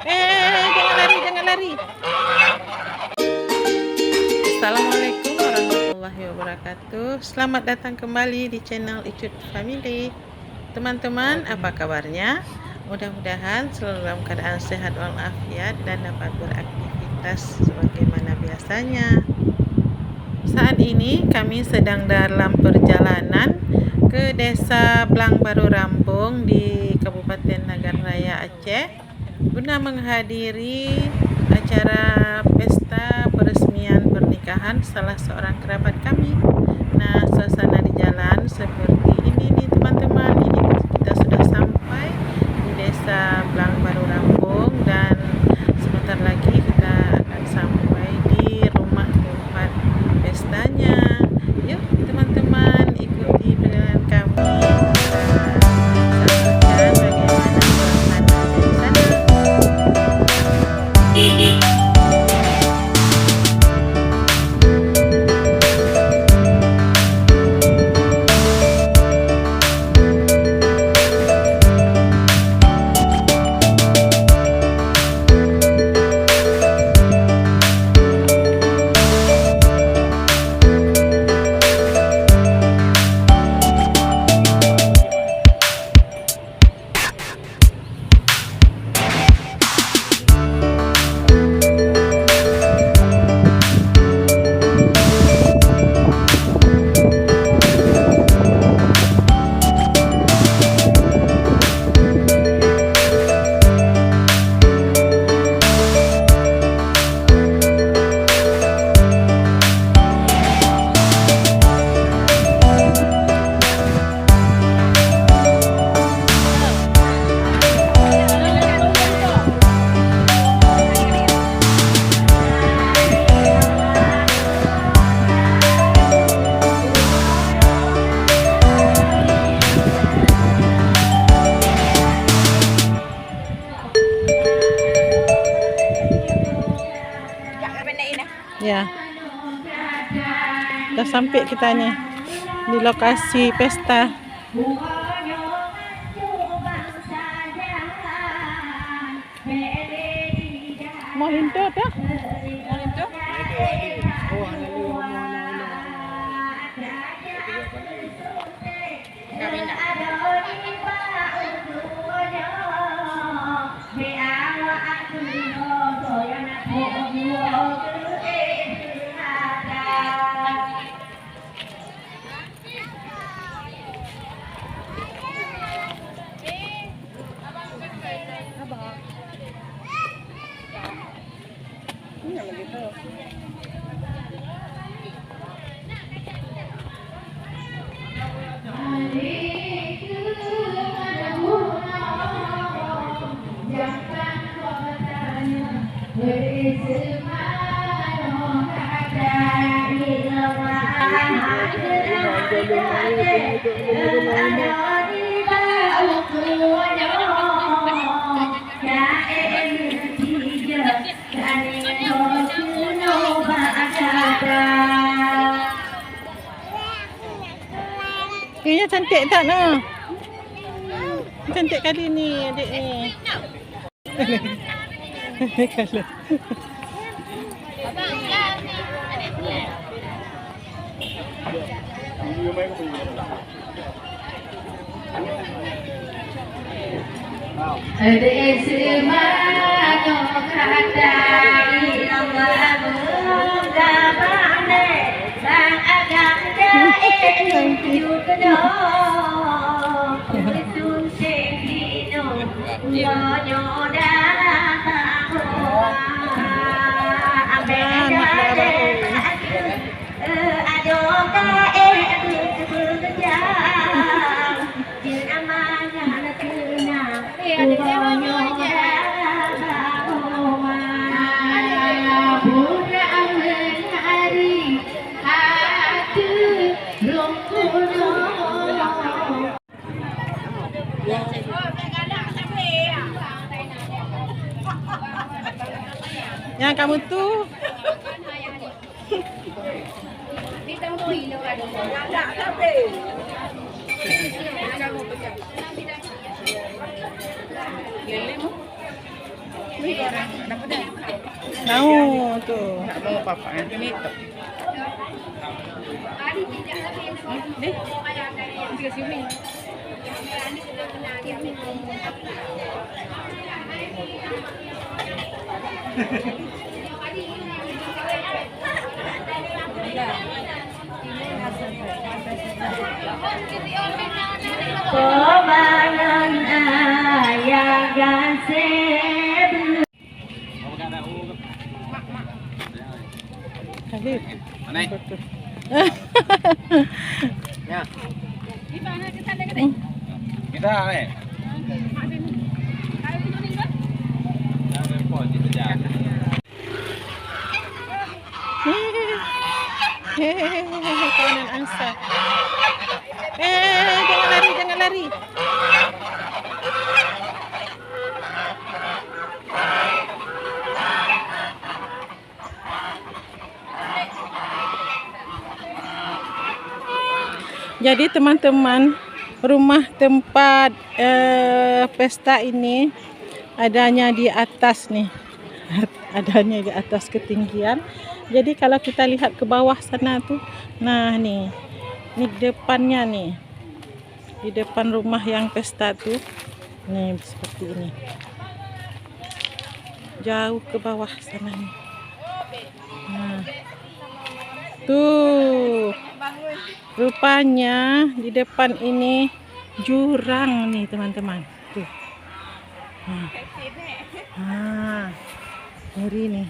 Jangan lari, jangan lari. Assalamualaikum warahmatullahi wabarakatuh. Selamat datang kembali di channel Icut Family. Teman-teman, apa kabarnya? Mudah-mudahan selalu dalam keadaan sehat walafiat dan dapat beraktivitas sebagaimana biasanya. Saat ini kami sedang dalam perjalanan ke Desa Blang Baru Rampung di Kabupaten Nagan Raya Aceh guna menghadiri acara pesta peresmian pernikahan salah seorang kerabat kami. Nah, suasana di jalan seperti ini nih teman-teman. Ini kita sudah sampai di Desa Blang Baru Rampung dan sebentar lagi kita akan sampai di rumah tempat pestanya. Yuk teman-teman, ikuti perjalanan kami. Saksikan bagaimana suasana di sana. Ya, udah sampai kita nih di lokasi pesta. Mau hinto dah? Mau hinto? Kayaknya cantik tak nak? Cantik kali ni adik ni. Kalau yang kamu tuh Mau tuh. Nggak mau papa ini tuh. Kebangan ayah gasep. Habib. Mana? Betul. Ya. Kita eh. Hehehe, kawanan angsa. Jangan lari, jangan lari. Jadi teman-teman, rumah tempat pesta ini adanya di atas nih. Adanya di atas ketinggian. Jadi kalau kita lihat ke bawah sana tuh, nah nih depannya nih, di depan rumah yang pesta tuh, nih seperti ini. Jauh ke bawah sana nih. Nah, tuh, rupanya di depan ini jurang nih teman-teman. Tuh. Nah, ngeri nih.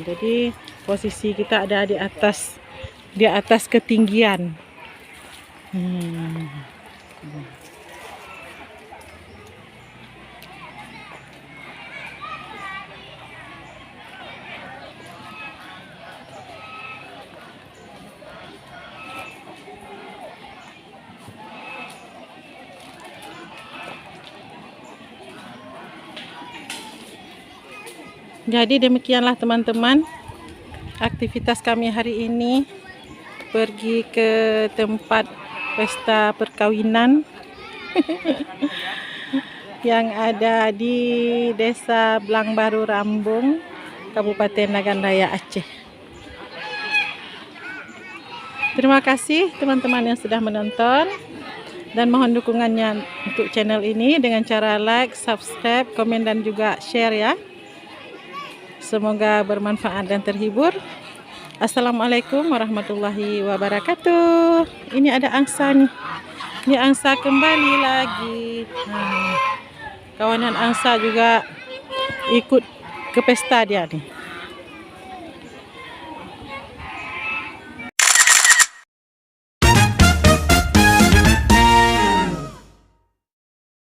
Jadi posisi kita ada di atas ketinggian. Jadi demikianlah teman-teman aktivitas kami hari ini, pergi ke tempat pesta perkawinan yang ada di Desa Blangbaru Rambung, Kabupaten Nagan Raya, Aceh. Terima kasih teman-teman yang sudah menonton, dan mohon dukungannya untuk channel ini dengan cara like, subscribe, komen, dan juga share ya. Semoga bermanfaat dan terhibur. Assalamualaikum warahmatullahi wabarakatuh. Ini ada angsa nih. Ini angsa kembali lagi. Nah, kawanan angsa juga ikut ke pesta dia nih.